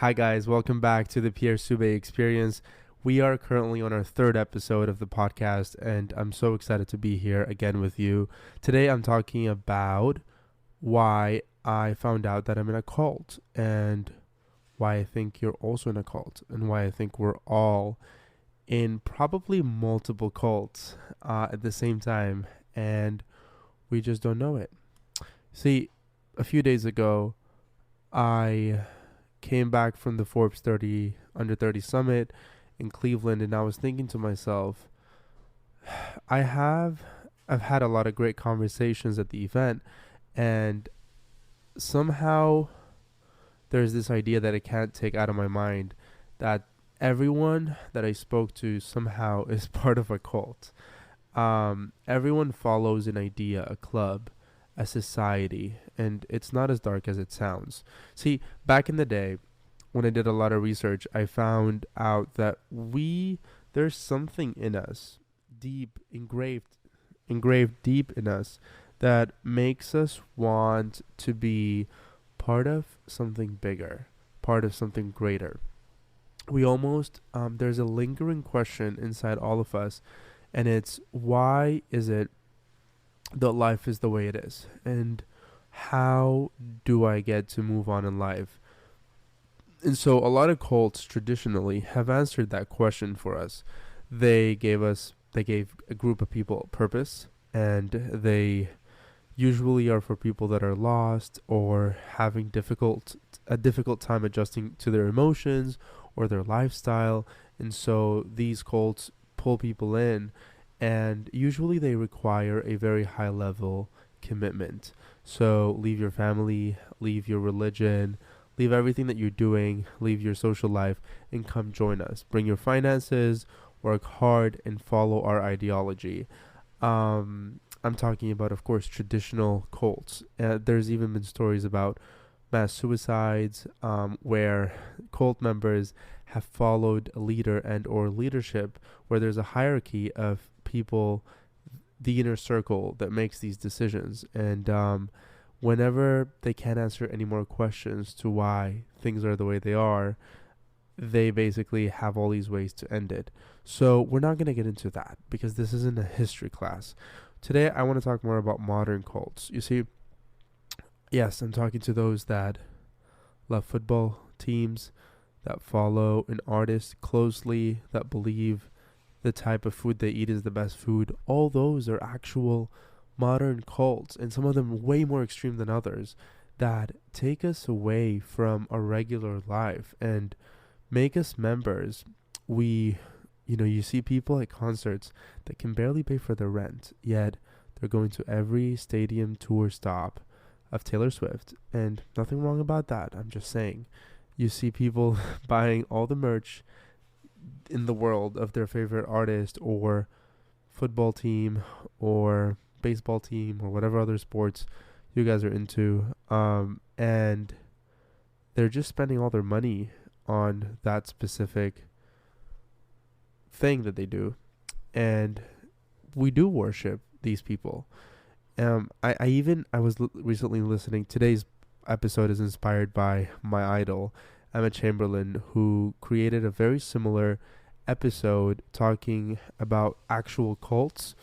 Hi guys, welcome back to the Pierre Subeh Experience. We are currently on our third episode of the podcast, and I'm so excited to be here again with you. Today I'm talking about why I found out that I'm in a cult, and why I think you're also in a cult, and why I think we're all in probably multiple cults at the same time, and we just don't know it. See, a few days ago, I came back from the Forbes 30 Under 30 Summit in Cleveland, and I was thinking to myself, I have I've had a lot of great conversations at the event, and somehow there's this idea that I can't take out of my mind that everyone that I spoke to somehow is part of a cult. Everyone follows an idea, a club, a society, and it's not as dark as it sounds. See, back in the day, when I did a lot of research, I found out that there's something in us, deep engraved deep in us, that makes us want to be part of something bigger, part of something greater. We almost there's a lingering question inside all of us, and it's why is it that life is the way it is, and how do I get to move on in life? And so a lot of cults traditionally have answered that question for us. They gave a group of people purpose, and they usually are for people that are lost or having a difficult time adjusting to their emotions or their lifestyle. And so these cults pull people in, and usually they require a very high level commitment. So leave your family, leave your religion, leave everything that you're doing, leave your social life, and come join us. Bring your finances, work hard, and follow our ideology. I'm talking about, of course, traditional cults. There's even been stories about mass suicides, where cult members have followed a leader and or leadership, where there's a hierarchy of people, the inner circle that makes these decisions. And whenever they can't answer any more questions to why things are the way they are, they basically have all these ways to end it. So we're not going to get into that because this isn't a history class. Today I want to talk more about modern cults. You see, yes, I'm talking to those that love football teams, that follow an artist closely, that believe the type of food they eat is the best food. All those are actual modern cults, and some of them way more extreme than others, that take us away from a regular life and make us members. You see people at concerts that can barely pay for their rent, yet they're going to every stadium tour stop of Taylor Swift, and nothing wrong about that. I'm just saying. You see people buying all the merch in the world of their favorite artist or football team or baseball team or whatever other sports you guys are into, and they're just spending all their money on that specific thing that they do. And we do worship these people. I was recently listening. Today's episode is inspired by my idol, Emma Chamberlain, who created a very similar episode talking about actual cults.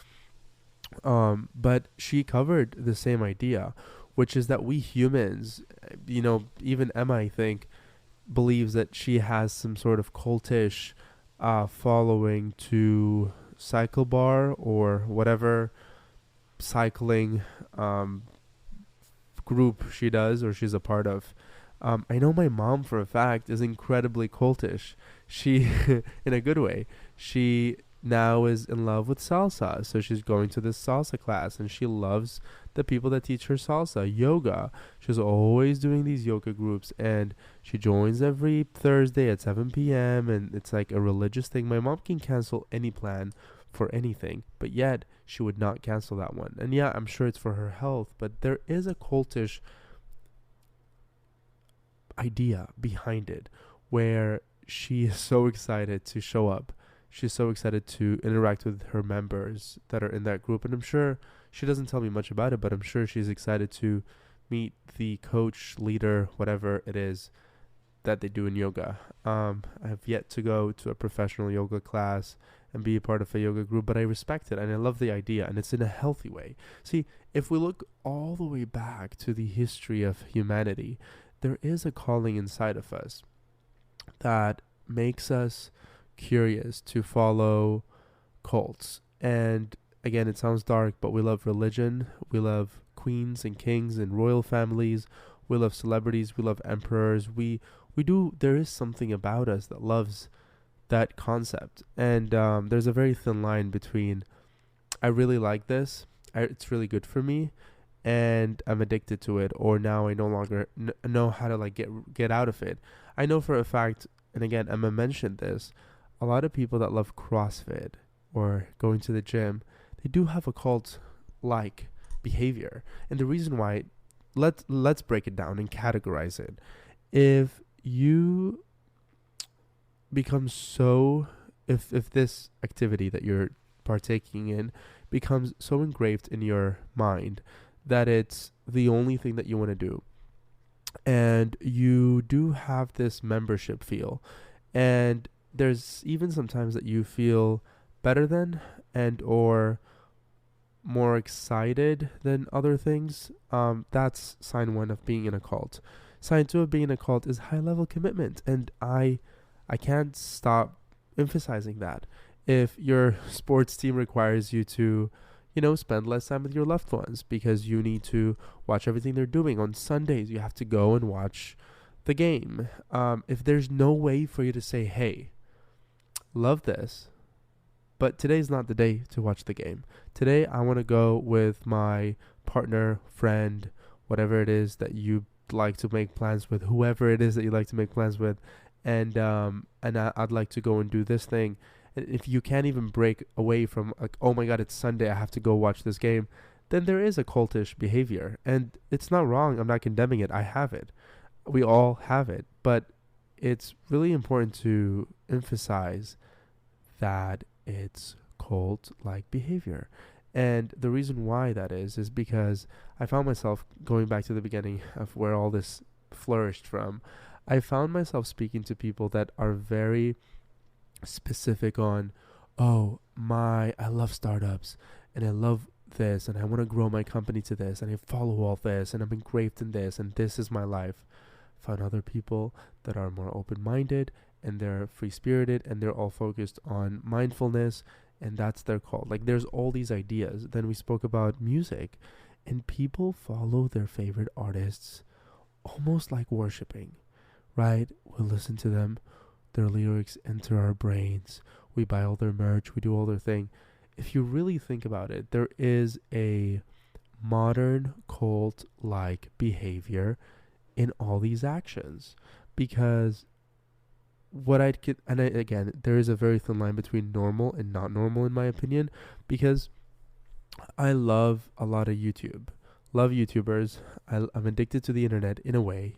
But she covered the same idea, which is that we humans, even Emma, I think, believes that she has some sort of cultish following to Cycle Bar or whatever cycling group she does or she's a part of. I know my mom for a fact is incredibly cultish. She, in a good way, she now is in love with salsa. So she's going to this salsa class and she loves the people that teach her salsa. Yoga. She's always doing these yoga groups and she joins every Thursday at 7 p.m. and it's like a religious thing. My mom can cancel any plan for anything, but yet she would not cancel that one. And yeah, I'm sure it's for her health, but there is a cultish idea behind it where she is so excited to show up. She's so excited to interact with her members that are in that group. And I'm sure she doesn't tell me much about it, but I'm sure she's excited to meet the coach, leader, whatever it is, that they do in yoga. I have yet to go to a professional yoga class and be a part of a yoga group, but I respect it and I love the idea, and it's in a healthy way. See, if we look all the way back to the history of humanity, there is a calling inside of us that makes us curious to follow cults. And again, it sounds dark, but we love religion. We love queens and kings and royal families. We love celebrities. We love emperors. We do. There is something about us that loves that concept. And there's a very thin line between I really like this, it's really good for me, and I'm addicted to it, or now I no longer know how to like get out of it. I know for a fact, and again, Emma mentioned this, a lot of people that love CrossFit or going to the gym, they do have a cult like behavior. And the reason why, let's break it down and categorize it. If you become so if this activity that you're partaking in becomes so engraved in your mind that it's the only thing that you want to do, and you do have this membership feel, and there's even sometimes that you feel better than and or more excited than other things, that's sign one of being in a cult. Sign two of being in a cult is high level commitment, and I can't stop emphasizing that. If your sports team requires you to, spend less time with your loved ones because you need to watch everything they're doing on Sundays, you have to go and watch the game. If there's no way for you to say, hey, love this, but today's not the day to watch the game. Today, I want to go with my partner, friend, whatever it is that you like to make plans with, whoever it is that you like to make plans with, and I'd like to go and do this thing. And if you can't even break away from like, oh my God, it's Sunday, I have to go watch this game, then there is a cultish behavior, and it's not wrong. I'm not condemning it. I have it. We all have it, but it's really important to emphasize that it's cult-like behavior. And the reason why that is because I found myself going back to the beginning of where all this flourished from. I found myself speaking to people that are very specific on, I love startups and I love this and I want to grow my company to this and I follow all this and I'm engraved in this and this is my life. Found other people that are more open-minded and they're free-spirited and they're all focused on mindfulness, and that's their call. Like, there's all these ideas. Then we spoke about music, and people follow their favorite artists almost like worshiping, right? We listen to them, their lyrics enter our brains, we buy all their merch, we do all their thing. If you really think about it, there is a modern cult-like behavior in all these actions, because again, there is a very thin line between normal and not normal in my opinion, because I love a lot of YouTube, love YouTubers. I'm addicted to the internet in a way,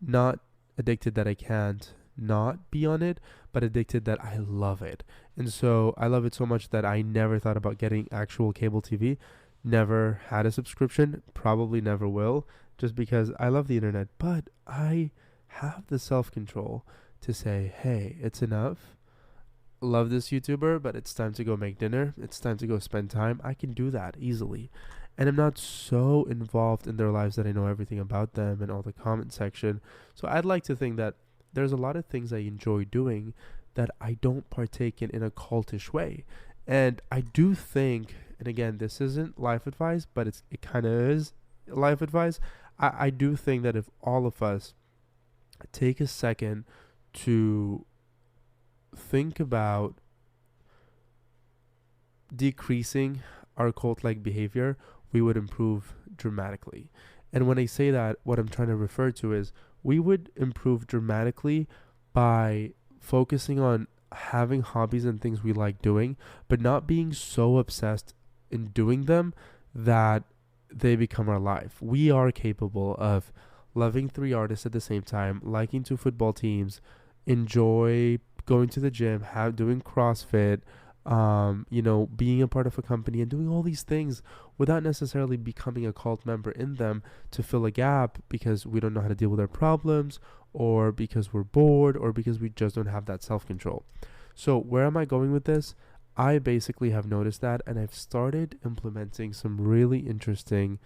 not addicted that I can't not be on it, but addicted that I love it. And so I love it so much that I never thought about getting actual cable TV, never had a subscription, probably never will, just because I love the internet. But I have the self-control to say, hey, it's enough. Love this YouTuber, but it's time to go make dinner. It's time to go spend time. I can do that easily. And I'm not so involved in their lives that I know everything about them and all the comment section. So I'd like to think that there's a lot of things I enjoy doing that I don't partake in a cultish way. And I do think, and again, this isn't life advice, but it kind of is life advice. I do think that if all of us take a second to think about decreasing our cult-like behavior, we would improve dramatically. And when I say that, what I'm trying to refer to is we would improve dramatically by focusing on having hobbies and things we like doing, but not being so obsessed in doing them that they become our life. We are capable of loving 3 artists at the same time, liking 2 football teams, enjoy going to the gym, doing CrossFit, being a part of a company and doing all these things without necessarily becoming a cult member in them to fill a gap because we don't know how to deal with our problems, or because we're bored, or because we just don't have that self-control. So where am I going with this? I basically have noticed that, and I've started implementing some really interesting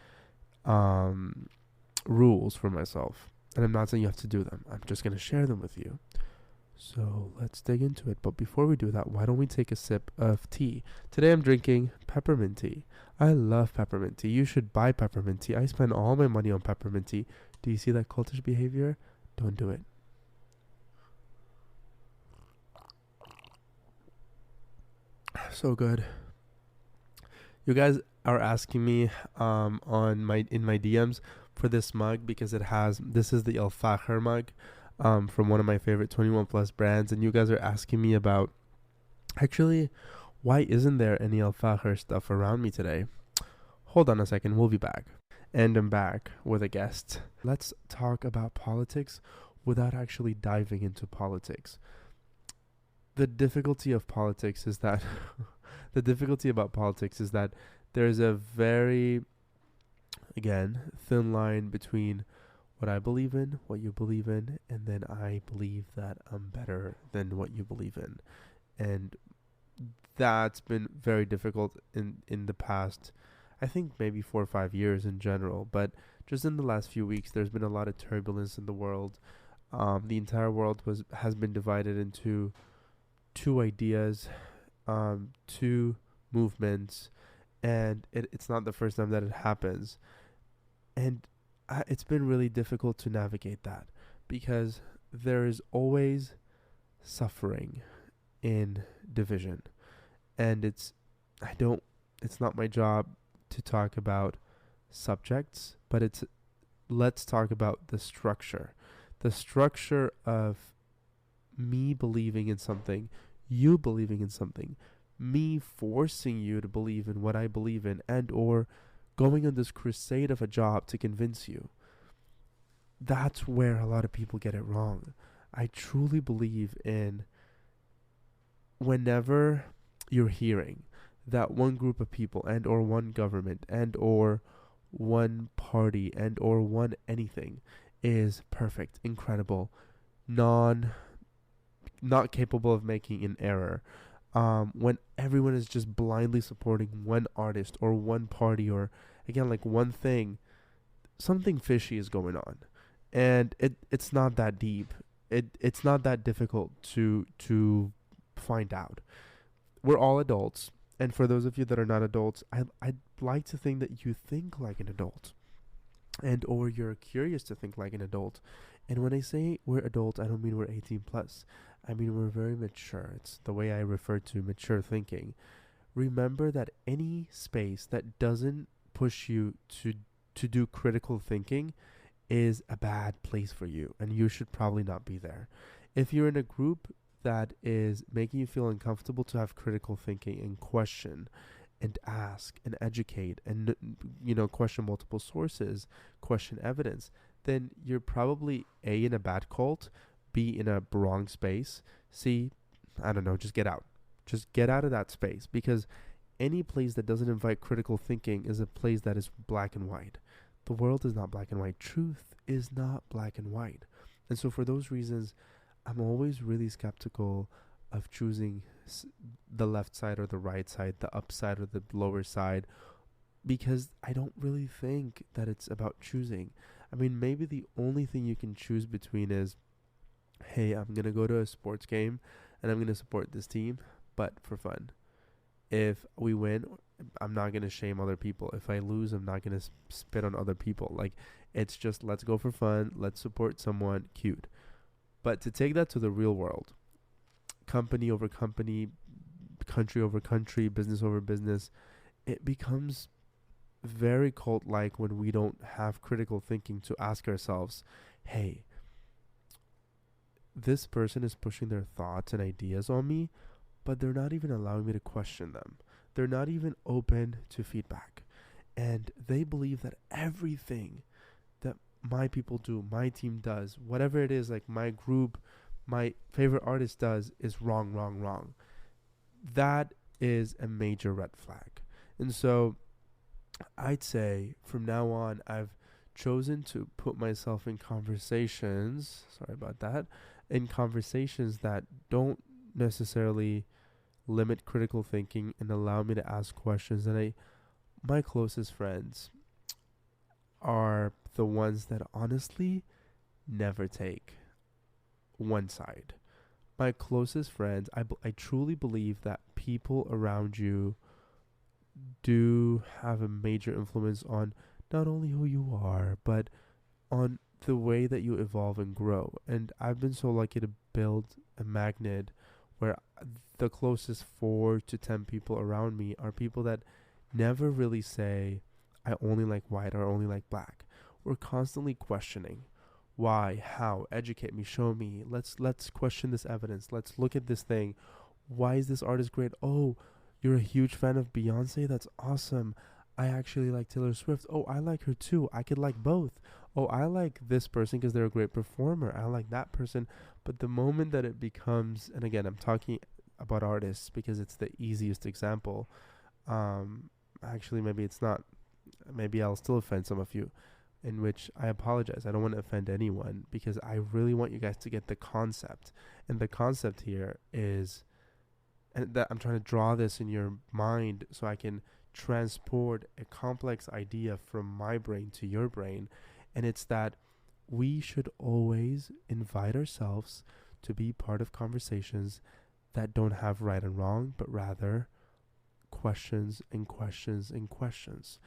rules for myself. And I'm not saying you have to do them. I'm just going to share them with you. So let's dig into it. But before we do that, why don't we take a sip of tea? Today I'm drinking peppermint tea. I love peppermint tea. You should buy peppermint tea. I spend all my money on peppermint tea. Do you see that cultish behavior? Don't do it. So good. You guys are asking me in my DMs for this mug because this is the El Fajr mug from one of my favorite 21 plus brands, and you guys are asking me about actually why isn't there any El Fajr stuff around me today? Hold on a second, we'll be back. And I'm back with a guest. Let's talk about politics without actually diving into politics. The difficulty of politics is that there's a very, again, thin line between what I believe in, what you believe in, and then I believe that I'm better than what you believe in. And that's been very difficult in the past, I think maybe 4 or 5 years in general. But just in the last few weeks, there's been a lot of turbulence in the world. The entire world has been divided into two ideas, two movements, and it's not the first time that it happens. And it's been really difficult to navigate that because there is always suffering in division. And it's not my job to talk about subjects, but let's talk about the structure. The structure of me believing in something, you believing in something, me forcing you to believe in what I believe in, and or going on this crusade of a job to convince you. That's where a lot of people get it wrong. I truly believe in whenever you're hearing that one group of people and or one government and or one party and or one anything is perfect, incredible, not capable of making an error, when everyone is just blindly supporting one artist or one party or, again, like one thing, something fishy is going on. And it's not that deep. It's not that difficult to find out. We're all adults. And for those of you that are not adults, I'd like to think that you think like an adult. And or you're curious to think like an adult. And when I say we're adults, I don't mean we're 18 plus. I mean we're very mature. It's the way I refer to mature thinking. Remember that any space that doesn't push you to do critical thinking is a bad place for you, and you should probably not be there. If you're in a group that is making you feel uncomfortable to have critical thinking and question and ask and educate and question multiple sources, question evidence, then you're probably A, in a bad cult, B, in a wrong space, C, I don't know, just get out. Just get out of that space, because any place that doesn't invite critical thinking is a place that is black and white. The world is not black and white. Truth is not black and white. And so for those reasons, I'm always really skeptical of choosing the left side or the right side, the upside or the lower side, because I don't really think that it's about choosing. I mean, maybe the only thing you can choose between is, hey, I'm going to go to a sports game and I'm going to support this team, but for fun. If we win, I'm not going to shame other people. If I lose, I'm not going to spit on other people. Like, it's just, let's go for fun. Let's support someone. Cute. But to take that to the real world, company over company, country over country, business over business, it becomes very cult-like when we don't have critical thinking to ask ourselves, hey, this person is pushing their thoughts and ideas on me, but they're not even allowing me to question them. They're not even open to feedback. And they believe that everything that my people do, my team does, whatever it is, like my group, my favorite artist does, is wrong. That is a major red flag. And so I'd say from now on, I've chosen to put myself in conversations, sorry about that, in conversations that don't necessarily limit critical thinking and allow me to ask questions. And my closest friends are the ones that honestly never take one side. My closest friends, I truly believe that people around you do have a major influence on not only who you are, but on the way that you evolve and grow. And I've been so lucky to build a magnet where the closest 4 to 10 people around me are people that never really say, I only like white or only like black. We're constantly questioning why, how, educate me, show me. Let's question this evidence. Let's look at this thing. Why is this artist great? Oh, you're a huge fan of Beyonce? That's awesome. I actually like Taylor Swift. Oh, I like her too. I could like both. Oh, I like this person because they're a great performer. I like that person. But the moment that it becomes, and again, I'm talking about artists because it's the easiest example. Actually, maybe it's not. Maybe I'll still offend some of you, in which I apologize. I don't want to offend anyone because I really want you guys to get the concept. And the concept here is, and that I'm trying to draw this in your mind so I can transport a complex idea from my brain to your brain. And it's that we should always invite ourselves to be part of conversations that don't have right and wrong, but rather questions and questions and questions.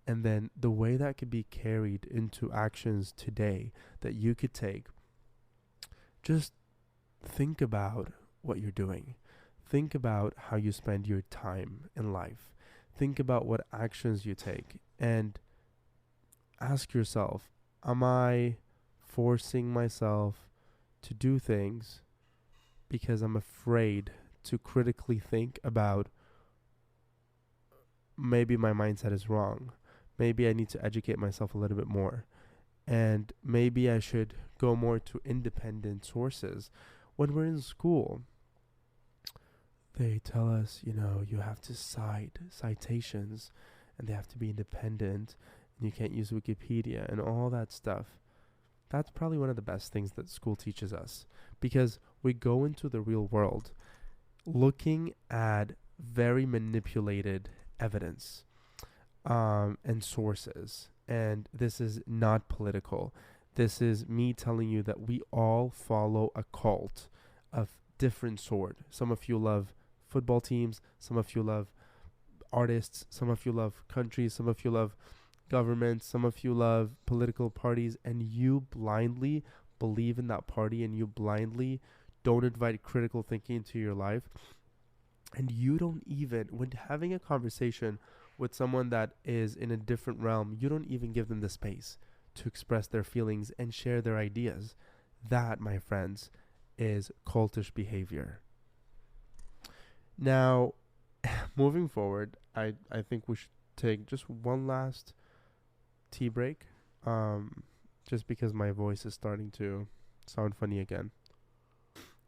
And then the way that could be carried into actions today that you could take, just think about what you're doing. Think about how you spend your time in life. Think about what actions you take and ask yourself, am I forcing myself to do things because I'm afraid to critically think about maybe my mindset is wrong. Maybe I need to educate myself a little bit more. And maybe I should go more to independent sources. When we're in school, they tell us, you have to cite citations and they have to be independent and you can't use Wikipedia and all that stuff. That's probably one of the best things that school teaches us because we go into the real world looking at very manipulated evidence and sources. And this is not political. This is me telling you that we all follow a cult of different sort. Some of you love football teams. Some of you love artists. Some of you love countries. Some of you love governments. Some of you love political parties. And you blindly believe in that party and you blindly don't invite critical thinking into your life. And you don't even, when having a conversation with someone that is in a different realm, you don't even give them the space to express their feelings and share their ideas. That, my friends, is cultish behavior. Now, moving forward, I think we should take just one last tea break, just because my voice is starting to sound funny again.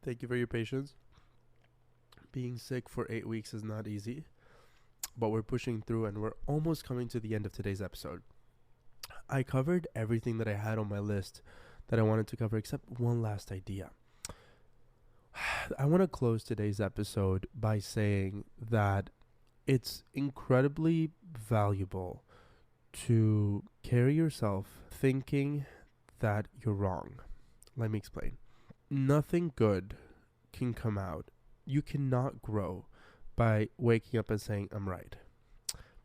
Thank you for your patience. Being sick for 8 weeks is not easy, but we're pushing through and we're almost coming to the end of today's episode. I covered everything that I had on my list that I wanted to cover except one last idea. I want to close today's episode by saying that it's incredibly valuable to carry yourself thinking that you're wrong. Let me explain. Nothing good can come out. You cannot grow by waking up and saying, I'm right.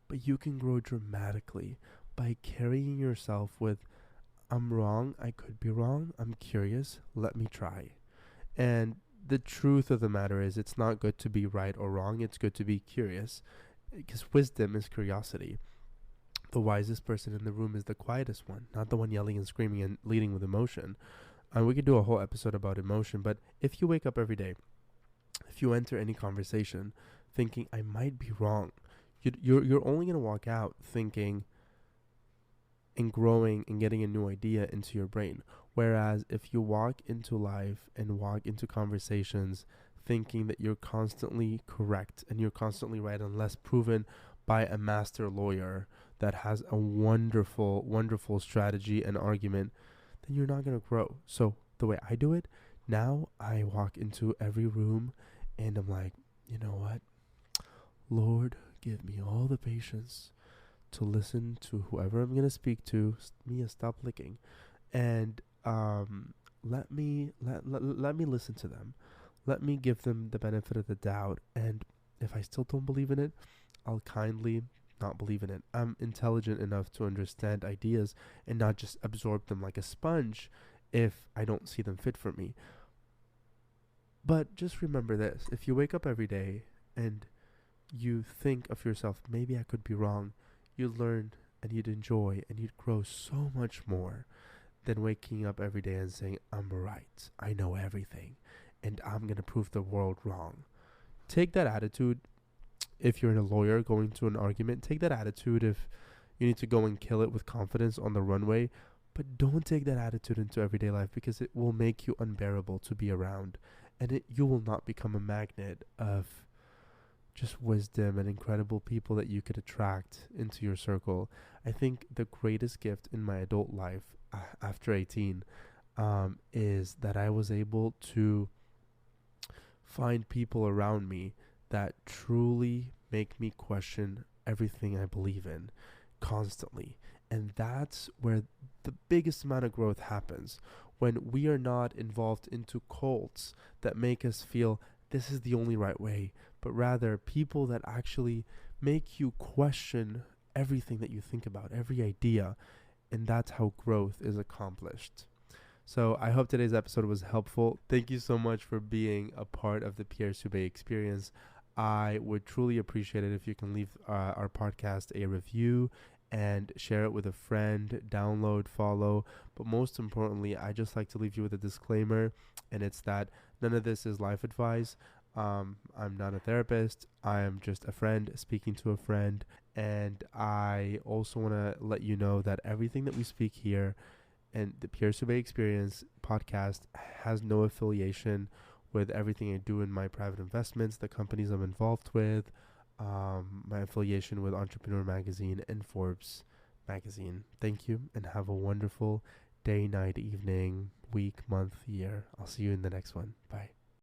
But you can grow dramatically by carrying yourself with, I'm wrong, I could be wrong, I'm curious, let me try. And the truth of the matter is it's not good to be right or wrong, it's good to be curious. Because wisdom is curiosity. The wisest person in the room is the quietest one, not the one yelling and screaming and leading with emotion. And we could do a whole episode about emotion, but if you wake up every day, if you enter any conversation thinking, I might be wrong, you're only going to walk out thinking and growing and getting a new idea into your brain. Whereas if you walk into life and walk into conversations thinking that you're constantly correct and you're constantly right unless proven by a master lawyer that has a wonderful, wonderful strategy and argument, then you're not going to grow. So the way I do it, now I walk into every room and I'm like, you know what? Lord, give me all the patience to listen to whoever I'm going to speak to. Mia, stop licking. And let me listen to them. Let me give them the benefit of the doubt. And if I still don't believe in it, I'll kindly not believe in it. I'm intelligent enough to understand ideas and not just absorb them like a sponge if I don't see them fit for me. But just remember this. If you wake up every day and you think of yourself, maybe I could be wrong, you'd learn and you'd enjoy and you'd grow so much more than waking up every day and saying, I'm right, I know everything, and I'm going to prove the world wrong. Take that attitude if you're a lawyer going to an argument. Take that attitude if you need to go and kill it with confidence on the runway. But don't take that attitude into everyday life, because it will make you unbearable to be around. And you will not become a magnet of just wisdom and incredible people that you could attract into your circle. I think the greatest gift in my adult life after 18 is that I was able to find people around me that truly make me question everything I believe in constantly. And that's where the biggest amount of growth happens, when we are not involved into cults that make us feel this is the only right way, but rather people that actually make you question everything that you think about, every idea. And that's how growth is accomplished. So I hope today's episode was helpful. Thank you so much for being a part of the Pierre Subeh Experience. I would truly appreciate it if you can leave our podcast a review and share it with a friend, download, follow. But most importantly, I just like to leave you with a disclaimer, and it's that none of this is life advice. I'm not a therapist. I am just a friend speaking to a friend. And I also want to let you know that everything that we speak here and the Pierre Subeh Experience podcast has no affiliation with everything I do in my private investments, the companies I'm involved with, my affiliation with Entrepreneur Magazine and Forbes Magazine. Thank you, and have a wonderful day, night, evening, week, month, year. I'll see you in the next one. Bye.